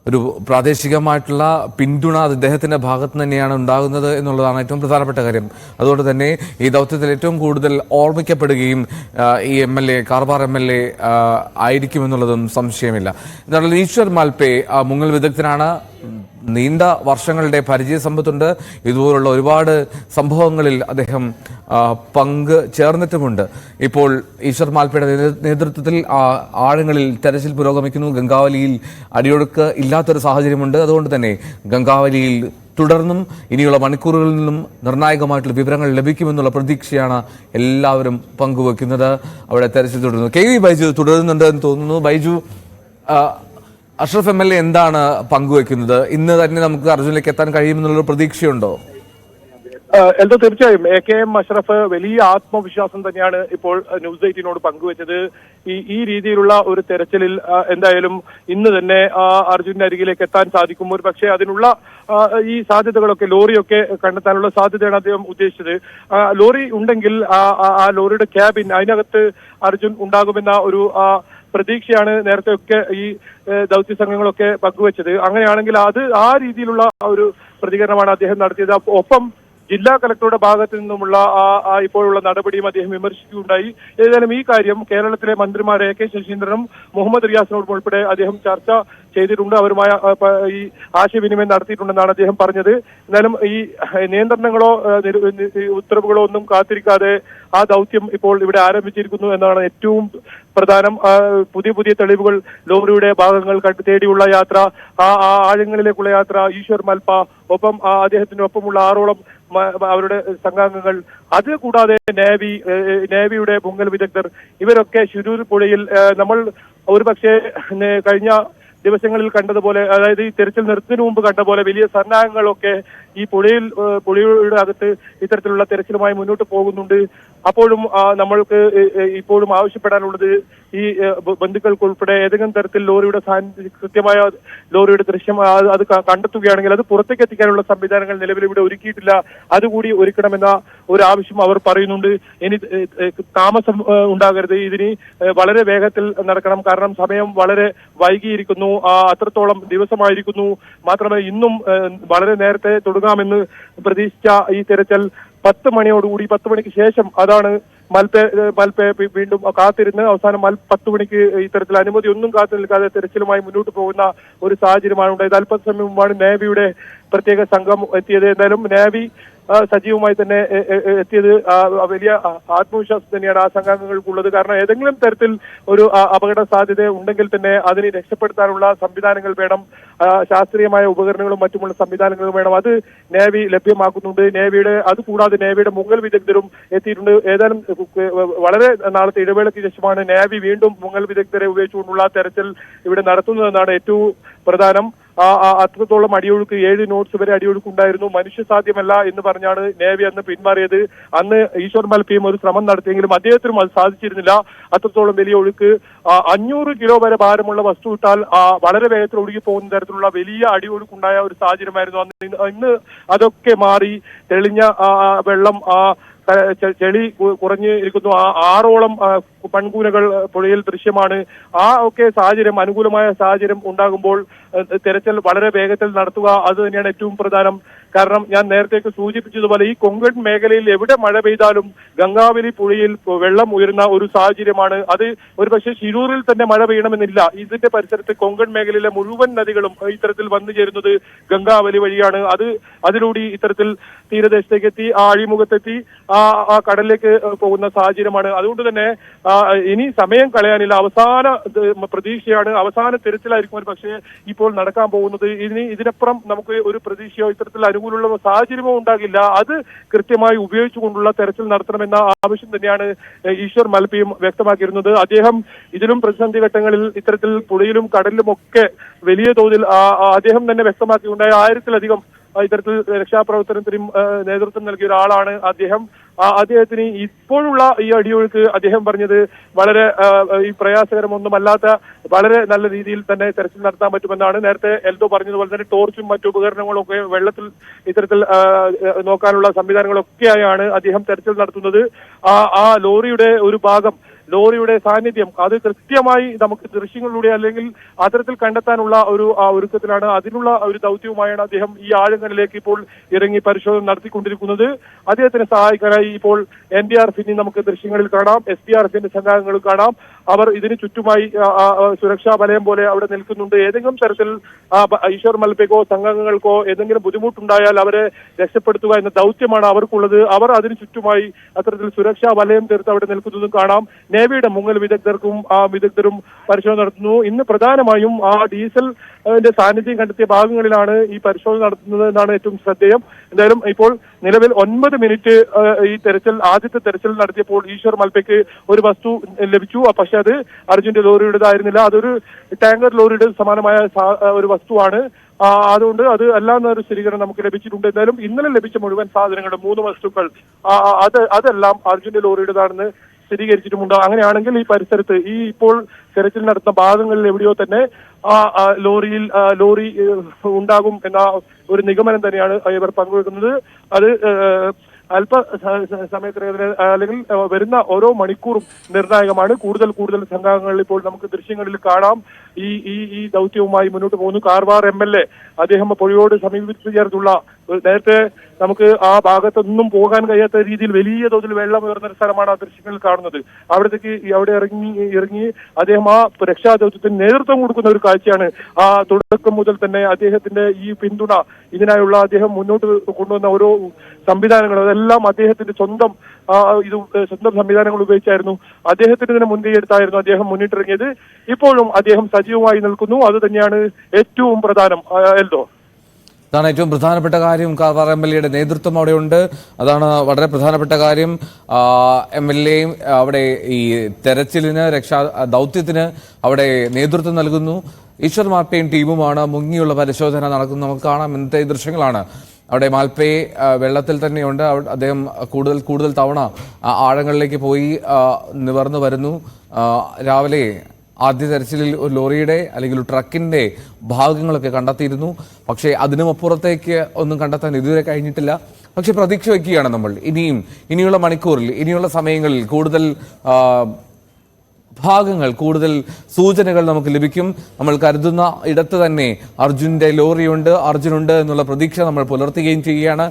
ഒരു പ്രാദേശികമായിട്ടുള്ള പിന്തുണ അദ്ദേഹത്തിൻ്റെ ഭാഗത്ത് തന്നെയാണ് ഉണ്ടാകുന്നത് എന്നുള്ളതാണ് ഏറ്റവും പ്രധാനപ്പെട്ട കാര്യം. അതുകൊണ്ട് തന്നെ ഈ ദൗത്യത്തിൽ ഏറ്റവും കൂടുതൽ ഓർമ്മിക്കപ്പെടുകയും ഈ MLA കാർവാർ MLA ആയിരിക്കുമെന്നുള്ളതും സംശയമില്ല. എന്നാൽ ഈശ്വർ മാൽപേ മുങ്ങൽ വിദഗ്ധനാണ്. നീണ്ട വർഷങ്ങളുടെ പരിചയ സമ്പത്തുണ്ട്. ഇതുപോലുള്ള ഒരുപാട് സംഭവങ്ങളിൽ അദ്ദേഹം പങ്ക് ചേർന്നിട്ടുമുണ്ട്. ഇപ്പോൾ ഈശ്വർ മാൽപയുടെ നേതൃത്വത്തിൽ ആഴങ്ങളിൽ തെരച്ചിൽ പുരോഗമിക്കുന്നു. ഗംഗാവലിയിൽ അടിയൊഴുക്ക് ഇല്ലാത്തൊരു സാഹചര്യമുണ്ട്. അതുകൊണ്ട് തന്നെ ഗംഗാവലിയിൽ തുടർന്നും ഇനിയുള്ള മണിക്കൂറുകളിൽ നിന്നും നിർണായകമായിട്ടുള്ള വിവരങ്ങൾ ലഭിക്കുമെന്നുള്ള പ്രതീക്ഷയാണ് എല്ലാവരും പങ്കുവെക്കുന്നത്. അവിടെ തെരച്ചിൽ തുടരുന്നു. KV ബൈജു തുടരുന്നുണ്ട് എന്ന് തോന്നുന്നു. ബൈജു, അഷ്റഫ് MLA എന്താണ് പങ്കുവെക്കുന്നത്? ഇന്ന് തന്നെ നമുക്ക് അർജുനിലേക്ക് എത്താൻ കഴിയുമെന്നുള്ള പ്രതീക്ഷയുണ്ടോ? എന്തോ തീർച്ചയായും AKM അഷ്റഫ് വലിയ ആത്മവിശ്വാസം തന്നെയാണ് ഇപ്പോൾ ന്യൂസ് 18നോട് പങ്കുവെച്ചത്. ഈ രീതിയിലുള്ള ഒരു തെരച്ചിലിൽ എന്തായാലും ഇന്ന് തന്നെ അർജുന്റെ അരികിലേക്ക് എത്താൻ സാധിക്കും. ഒരു പക്ഷേ അതിനുള്ള ഈ സാധ്യതകളൊക്കെ ലോറിയൊക്കെ കണ്ടെത്താനുള്ള സാധ്യതയാണ് അദ്ദേഹം ഉദ്ദേശിച്ചത്. ലോറി ഉണ്ടെങ്കിൽ ആ ലോറിയുടെ ക്യാബിൻ അതിനകത്ത് അർജുൻ ഉണ്ടാകുമെന്ന ഒരു പ്രതീക്ഷയാണ് നേരത്തെയൊക്കെ ഈ ദൗത്യ സംഘങ്ങളൊക്കെ പങ്കുവെച്ചത്. അങ്ങനെയാണെങ്കിൽ അത് ആ രീതിയിലുള്ള ഒരു പ്രതികരണമാണ് അദ്ദേഹം നടത്തിയത്. ഒപ്പം ജില്ലാ കളക്ടറുടെ ഭാഗത്തു നിന്നുമുള്ള ഇപ്പോഴുള്ള നടപടിയും അദ്ദേഹം വിമർശിക്കുകയുണ്ടായി. ഏതായാലും ഈ കാര്യം കേരളത്തിലെ മന്ത്രിമാർ AK ശശീന്ദ്രനും മുഹമ്മദ് റിയാസിനോടും ഉൾപ്പെടെ അദ്ദേഹം ചർച്ച ചെയ്തിട്ടുണ്ട്. അവരുമായ ഈ ആശയവിനിമയം നടത്തിയിട്ടുണ്ടെന്നാണ് അദ്ദേഹം പറഞ്ഞത്. എന്നാലും ഈ നിയന്ത്രണങ്ങളോ ഉത്തരവുകളോ ഒന്നും കാത്തിരിക്കാതെ ആ ദൗത്യം ഇപ്പോൾ ഇവിടെ ആരംഭിച്ചിരിക്കുന്നു എന്നാണ് ഏറ്റവും പ്രധാനം. പുതിയ തെളിവുകൾ, ലോറിയുടെ ഭാഗങ്ങൾ തേടിയുള്ള യാത്ര, ആ ആഴങ്ങളിലേക്കുള്ള യാത്ര, ഈശ്വർ മൽപ, ഒപ്പം അദ്ദേഹത്തിന്റെ ഒപ്പമുള്ള 6ഓളം അവരുടെ സംഘാംഗങ്ങൾ, അത് കൂടാതെ നേവിയുടെ മുങ്ങൽ വിദഗ്ധർ, ഇവരൊക്കെ ശിരൂർ പുഴയിൽ നമ്മൾ ഒരുപക്ഷെ കഴിഞ്ഞ ദിവസങ്ങളിൽ കണ്ടതുപോലെ, അതായത് ഈ തെരച്ചിൽ നിർത്തുന്നതിന് മുമ്പ് കണ്ട പോലെ വലിയ സന്നാഹങ്ങളൊക്കെ ഈ പുഴയുടെ അകത്ത് ഇത്തരത്തിലുള്ള തെരച്ചിലുമായി മുന്നോട്ട് പോകുന്നുണ്ട്. അപ്പോഴും നമ്മൾക്ക് ഇപ്പോഴും ആവശ്യപ്പെടാനുള്ളത് ഈ ബന്ധുക്കൾക്കുൾപ്പെടെ ഏതെങ്കിലും തരത്തിൽ ലോറിയുടെ കൃത്യമായ ലോറിയുടെ ദൃശ്യം അത് കണ്ടെത്തുകയാണെങ്കിൽ അത് പുറത്തേക്ക് എത്തിക്കാനുള്ള സംവിധാനങ്ങൾ നിലവിൽ ഇവിടെ ഒരുക്കിയിട്ടില്ല. അതുകൂടി ഒരുക്കണമെന്ന ഒരു ആവശ്യം അവർ പറയുന്നുണ്ട്. ഇനി താമസം ഉണ്ടാകരുത്, ഇതിന് വളരെ വേഗത്തിൽ നടക്കണം. കാരണം സമയം വളരെ വൈകിയിരിക്കുന്നു, അത്രത്തോളം ദിവസമായിരിക്കുന്നു. മാത്രമല്ല ഇന്നും വളരെ നേരത്തെ തുടങ്ങാമെന്ന് പ്രതീക്ഷിച്ച ഈ തെരച്ചിൽ 10 മണിയോടുകൂടി 10 മണിക്ക് ശേഷം, അതാണ് മൽപേ വീണ്ടും കാത്തിരുന്ന് അവസാനം 10 മണിക്ക് ഇത്തരത്തിൽ അനുമതി ഒന്നും കാത്തു നിൽക്കാതെ തെരച്ചിലുമായി മുന്നോട്ട് പോകുന്ന ഒരു സാഹചര്യമാണ് ഉണ്ടായത്. അല്പസമയം മുമ്പാണ് നേവിയുടെ പ്രത്യേക സംഘം എത്തിയത്. എന്തായാലും നേവി സജീവമായി തന്നെ എത്തിയത് വലിയ ആത്മവിശ്വാസം തന്നെയാണ് ആ സംഘാംഗങ്ങൾക്കുള്ളത്. കാരണം ഏതെങ്കിലും തരത്തിൽ ഒരു അപകട സാധ്യത ഉണ്ടെങ്കിൽ തന്നെ അതിനെ രക്ഷപ്പെടുത്താനുള്ള സംവിധാനങ്ങൾ വേണം, ശാസ്ത്രീയമായ ഉപകരണങ്ങളും മറ്റുമുള്ള സംവിധാനങ്ങളും വേണം. അത് നേവി ലഭ്യമാക്കുന്നുണ്ട്. അതുകൂടാതെ നേവിയുടെ മുങ്ങൽ വിദഗ്ധരും എത്തിയിട്ടുണ്ട്. ഏതായാലും വളരെ നാളത്തെ ഇടവേളയ്ക്ക് ശേഷമാണ് നേവി വീണ്ടും മുങ്ങൽ വിദഗ്ധരെ ഉപയോഗിച്ചുകൊണ്ടുള്ള തെരച്ചിൽ ഇവിടെ നടത്തുന്നതെന്നാണ് ഏറ്റവും പ്രധാനം. അത്രത്തോളം അടിയൊഴുക്ക്, 7 നോട്ട്സ് വരെ അടിയൊഴുക്കുണ്ടായിരുന്നു. മനുഷ്യ സാധ്യമല്ല എന്ന് പറഞ്ഞാണ് നേവി അന്ന് പിന്മാറിയത്. അന്ന് ഈശ്വർ മൽപയും ഒരു ശ്രമം നടത്തിയെങ്കിലും അദ്ദേഹത്തിനും അത് സാധിച്ചിരുന്നില്ല. അത്രത്തോളം വലിയ ഒഴുക്ക്, 500 കിലോ വരെ ഭാരമുള്ള വസ്തു ഇട്ടാൽ വളരെ വേഗത്തിൽ ഒഴുകി പോകുന്ന തരത്തിലുള്ള വലിയ അടിയൊഴുക്കുണ്ടായ ഒരു സാഹചര്യമായിരുന്നു. ഇന്ന് അതൊക്കെ മാറി തെളിഞ്ഞ വെള്ളം, ചെളി കുറഞ്ഞ് ഇരിക്കുന്നു. 6ഓളം പൺകൂനകൾ പുഴയിൽ ദൃശ്യമാണ്. ഒക്കെ സാഹചര്യം, അനുകൂലമായ സാഹചര്യം ഉണ്ടാകുമ്പോൾ തെരച്ചിൽ വളരെ വേഗത്തിൽ നടത്തുക, അത് തന്നെയാണ് ഏറ്റവും പ്രധാനം. കാരണം ഞാൻ നേരത്തേക്ക് സൂചിപ്പിച്ചതുപോലെ ഈ കൊങ്കൺ മേഖലയിൽ എവിടെ മഴ പെയ്താലും ഗംഗാവലി പുഴയിൽ വെള്ളം ഉയരുന്ന ഒരു സാഹചര്യമാണ്. അത് ഒരുപക്ഷെ ശിരൂരിൽ തന്നെ മഴ പെയ്യണമെന്നില്ല. ഇതിന്റെ പരിസരത്ത് കൊങ്കൺ മേഖലയിലെ മുഴുവൻ നദികളും ഇത്തരത്തിൽ വന്നു ചേരുന്നത് ഗംഗാവലി വഴിയാണ്. അതിലൂടെ ഇത്തരത്തിൽ തീരദേശത്തേക്ക് എത്തി, അഴിമുഖത്തെത്തി ആ കടലിലേക്ക് പോകുന്ന സാഹചര്യമാണ്. അതുകൊണ്ട് തന്നെ ഇനി സമയം കളയാനില്ല. അവസാന പ്രതീക്ഷയാണ്, അവസാന തിരച്ചിലായിരിക്കും ഒരു പക്ഷേ ഇപ്പോൾ നടക്കാൻ പോകുന്നത്. ഇതിനപ്പുറം നമുക്ക് ഒരു പ്രതീക്ഷയോ ഇത്തരത്തിൽ അനുകൂലമുള്ള സാഹചര്യമോ ഉണ്ടാകില്ല. അത് കൃത്യമായി ഉപയോഗിച്ചുകൊണ്ടുള്ള തെരച്ചിൽ നടത്തണമെന്ന ആവശ്യം തന്നെയാണ് ഈശ്വർ മൽപയും വ്യക്തമാക്കിയിരുന്നത്. അദ്ദേഹം ഇതിലും പ്രതിസന്ധി ഘട്ടങ്ങളിൽ ഇത്തരത്തിൽ പുഴയിലും കടലിലും ഒക്കെ വലിയ തോതിൽ അദ്ദേഹം തന്നെ വ്യക്തമാക്കിയുണ്ടായ 1000-ലധികം ഇത്തരത്തിൽ രക്ഷാപ്രവർത്തനത്തിനും നേതൃത്വം നൽകിയ ഒരാളാണ് അദ്ദേഹം. അദ്ദേഹത്തിന് ഇപ്പോഴുള്ള ഈ അടിയൊഴുക്ക് അദ്ദേഹം പറഞ്ഞത് വളരെ ഈ പ്രയാസകരമൊന്നുമല്ലാത്ത വളരെ നല്ല രീതിയിൽ തന്നെ തെരച്ചിൽ നടത്താൻ പറ്റുമെന്നാണ്. നേരത്തെ എൽദോ പറഞ്ഞതുപോലെ തന്നെ ടോർച്ചും മറ്റു ഉപകരണങ്ങളും ഒക്കെ വെള്ളത്തിൽ ഇത്തരത്തിൽ നോക്കാനുള്ള സംവിധാനങ്ങളൊക്കെയായാണ് അദ്ദേഹം തെരച്ചിൽ നടത്തുന്നത്. ആ ലോറിയുടെ ഒരു ഭാഗം ലോറിയുടെ സാന്നിധ്യം അത് കൃത്യമായി നമുക്ക് ദൃശ്യങ്ങളിലൂടെ അല്ലെങ്കിൽ അത്തരത്തിൽ കണ്ടെത്താനുള്ള ഒരു ഒരുക്കത്തിലാണ്. അതിനുള്ള ഒരു ദൗത്യവുമായാണ് അദ്ദേഹം ഈ ആഴങ്ങളിലേക്ക് ഇപ്പോൾ ഇറങ്ങി പരിശോധന നടത്തിക്കൊണ്ടിരിക്കുന്നത്. അദ്ദേഹത്തിന് സഹായിക്കാനായി ഇപ്പോൾ NDRF നമുക്ക് ദൃശ്യങ്ങളിൽ കാണാം, SDRF സംഘാംഗങ്ങൾ കാണാം. അവർ ഇതിന് ചുറ്റുമായി സുരക്ഷാ വലയം പോലെ അവിടെ നിൽക്കുന്നുണ്ട്. ഏതെങ്കിലും തരത്തിൽ ഈശ്വർ മൽപയ്ക്കോ സംഘാംഗങ്ങൾക്കോ ഏതെങ്കിലും ബുദ്ധിമുട്ടുണ്ടായാൽ അവരെ രക്ഷപ്പെടുത്തുക എന്ന ദൗത്യമാണ് അവർക്കുള്ളത്. അവർ അതിന് ചുറ്റുമായി അത്തരത്തിൽ സുരക്ഷാ വലയം തീർത്ത് അവിടെ നിൽക്കുന്നതും കാണാം. നേവിയുടെ മുങ്ങൽ വിദഗ്ധരും പരിശോധന നടത്തുന്നു. ഇന്ന് പ്രധാനമായും ഡീസലിന്റെ സാന്നിധ്യം കണ്ടെത്തിയ ഭാഗങ്ങളിലാണ് ഈ പരിശോധന നടത്തുന്നത് എന്നാണ് ഏറ്റവും ശ്രദ്ധേയം. എന്തായാലും ഇപ്പോൾ നിലവിൽ 9 മിനിറ്റ് ഈ ആദ്യത്തെ തെരച്ചിൽ നടത്തിയപ്പോൾ ഈശ്വർ മൽപയ്ക്ക് ഒരു വസ്തു ലഭിച്ചു. പക്ഷെ അത് അർജുന്റെ ലോറിയുടേതായിരുന്നില്ല. അതൊരു ടാങ്കർ ലോറിയുടെ സമാനമായ ഒരു വസ്തുവാണ്. അതുകൊണ്ട് അത് അല്ലാന്നൊരു സ്ഥിരീകരണം നമുക്ക് ലഭിച്ചിട്ടുണ്ട്. എന്തായാലും ഇന്നലെ ലഭിച്ച മുഴുവൻ സാധനങ്ങളുടെ 3 വസ്തുക്കൾ അതെല്ലാം അർജുന്റെ ലോറിയുടേതാണെന്ന് സ്ഥിരീകരിച്ചിട്ടുമുണ്ട്. അങ്ങനെയാണെങ്കിൽ ഈ പരിസരത്ത് ഇപ്പോൾ തെരച്ചിൽ നടത്തുന്ന ഭാഗങ്ങളിൽ എവിടെയോ തന്നെ ലോറി ഉണ്ടാകും എന്ന ഒരു നിഗമനം തന്നെയാണ് ഇവർ പങ്കുവെക്കുന്നത്. അത് അല്പ സമയത്തിനകത്തിന് അല്ലെങ്കിൽ വരുന്ന ഓരോ മണിക്കൂറും നിർണായകമാണ്. കൂടുതൽ സംഘാംഗങ്ങൾ ഇപ്പോൾ നമുക്ക് ദൃശ്യങ്ങളിൽ കാണാം. ഈ ദൗത്യവുമായി മുന്നോട്ട് പോകുന്നു. കാർവാർ MLA അദ്ദേഹം പുഴയോട് സമീപിച്ചു ചേർത്തുള്ള നേരത്തെ നമുക്ക് ആ ഭാഗത്തൊന്നും പോകാൻ കഴിയാത്ത രീതിയിൽ വലിയ തോതിൽ വെള്ളം ഉയർന്ന സ്ഥലമാണ് ആ ദൃശ്യങ്ങളിൽ കാണുന്നത്. അവിടെ ഇറങ്ങി അദ്ദേഹം ആ രക്ഷാദൗത്യത്തിന് നേതൃത്വം കൊടുക്കുന്ന ഒരു കാഴ്ചയാണ്. തുടക്കം മുതൽ തന്നെ അദ്ദേഹത്തിന്റെ ഈ പിന്തുണ ഇതിനായുള്ള അദ്ദേഹം മുന്നോട്ട് കൊണ്ടുവന്ന ഓരോ സംവിധാനങ്ങളും അതെല്ലാം അദ്ദേഹത്തിന്റെ സ്വന്തം സംവിധാനങ്ങൾ ഉപയോഗിച്ചായിരുന്നു. അദ്ദേഹത്തിന് ഇതിനെ മുൻകൈ എടുത്തായിരുന്നു അദ്ദേഹം മുന്നിട്ടിറങ്ങിയത്. ഇപ്പോഴും അദ്ദേഹം സജീവമായി നിൽക്കുന്നു. അത് തന്നെയാണ് ഏറ്റവും പ്രധാനം. എൽദോ, അതാണ് ഏറ്റവും പ്രധാനപ്പെട്ട കാര്യം. കാർവാർ MLA നേതൃത്വം അവിടെയുണ്ട്. അതാണ് വളരെ പ്രധാനപ്പെട്ട കാര്യം. MLA അവിടെ ഈ തെരച്ചിലിന് ദൗത്യത്തിന് അവിടെ നേതൃത്വം നൽകുന്നു. ഈശ്വർ മാൽപയും ടീമുമാണ് മുങ്ങിയുള്ള പരിശോധന നടക്കുന്നത്. നമുക്ക് കാണാം, ഇന്നത്തെ ദൃശ്യങ്ങളാണ്. അവിടെ മാൽപേ വെള്ളത്തിൽ തന്നെയുണ്ട്. അദ്ദേഹം കൂടുതൽ തവണ ആഴങ്ങളിലേക്ക് പോയി നിവർന്നു വരുന്നു. രാവിലെ ആദ്യ തെരച്ചിലിൽ ഒരു ലോറിയുടെ അല്ലെങ്കിൽ ഒരു ട്രക്കിന്റെ ഭാഗങ്ങളൊക്കെ കണ്ടെത്തിയിരുന്നു. പക്ഷേ അതിനുമപ്പുറത്തേക്ക് ഒന്നും കണ്ടെത്താൻ ഇതുവരെ കഴിഞ്ഞിട്ടില്ല. പക്ഷെ പ്രതീക്ഷ വയ്ക്കുകയാണ് നമ്മൾ. ഇനിയുള്ള മണിക്കൂറിൽ, ഇനിയുള്ള സമയങ്ങളിൽ കൂടുതൽ കൂടുതൽ സൂചനകൾ നമുക്ക് ലഭിക്കും. നമ്മൾ കരുതുന്ന ഇടത്ത് തന്നെ അർജുന്റെ ലോറിയുണ്ട്, അർജുനുണ്ട് എന്നുള്ള പ്രതീക്ഷ നമ്മൾ പുലർത്തുകയും ചെയ്യുകയാണ്.